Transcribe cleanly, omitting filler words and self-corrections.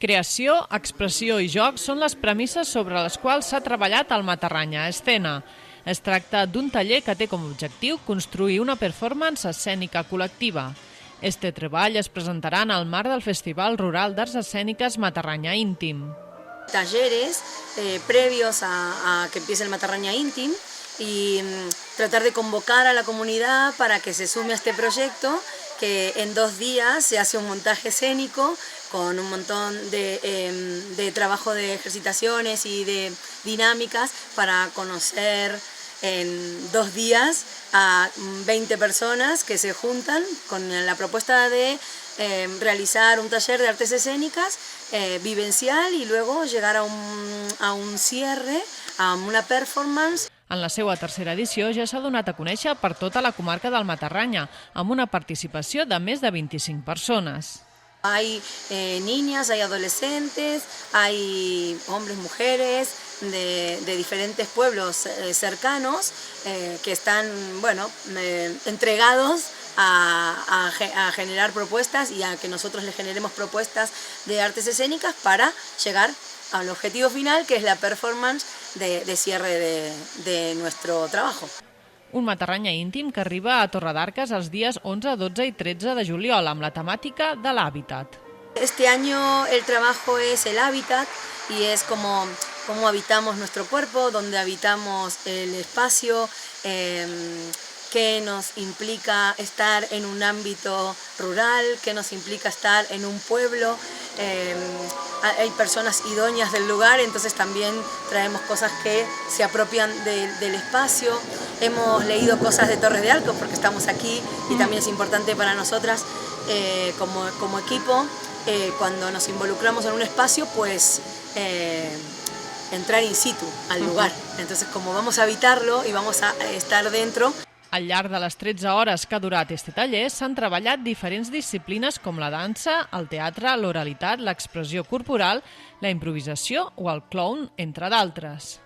Creació, expressió i joc són les premisses sobre les quals s'ha treballat al Matarranya Escena. Es tracta d'un taller que té com a objectiu construir una performance escènica col·lectiva. Este treball es presentarà en el marc del Festival Rural d'Arts Escèniques Matarranya Íntim. Talleres previos a que empiece el Matarranya Íntim y tratar de convocar a la comunidad para que se sume a este proyecto, que en 2 días se hace un montaje escénico con un montón de trabajo de ejercitaciones y de dinámicas para conocer en 2 días a 20 personas que se juntan con la propuesta de realizar un taller de artes escénicas vivencial y luego llegar a un cierre, a una performance. En la seva tercera edició ja s'ha donat a conèixer per tota la comarca del Matarranya, amb una participació de més de 25 persones. Hay niñas, hay adolescentes, hay hombres, mujeres de diferentes pueblos cercanos que están entregados a generar propuestas y a que nosotros les generemos propuestas de artes escénicas para llegar al objetivo final, que es la performance de cierre de nuestro trabajo. Un Matarranya íntim que arriba a Torredarques els dies 11, 12 i 13 de juliol amb la temàtica de l'hàbitat. Este año el trabajo es el hábitat y es cómo habitamos nuestro cuerpo, dónde habitamos el espacio, qué nos implica estar en un ámbito rural, qué nos implica estar en un pueblo. Hay personas idóneas del lugar, entonces también traemos cosas que se apropian del espacio. Hemos leído cosas de Torres de Arcos porque estamos aquí y también es importante para nosotras como equipo, cuando nos involucramos en un espacio, pues entrar in situ al lugar. Entonces, como vamos a habitarlo y vamos a estar dentro. Al llarg de les 13 hores que ha durat este taller s'han treballat diferents disciplines com la dansa, el teatre, l'oralitat, l'expressió corporal, la improvisació o el clown, entre d'altres.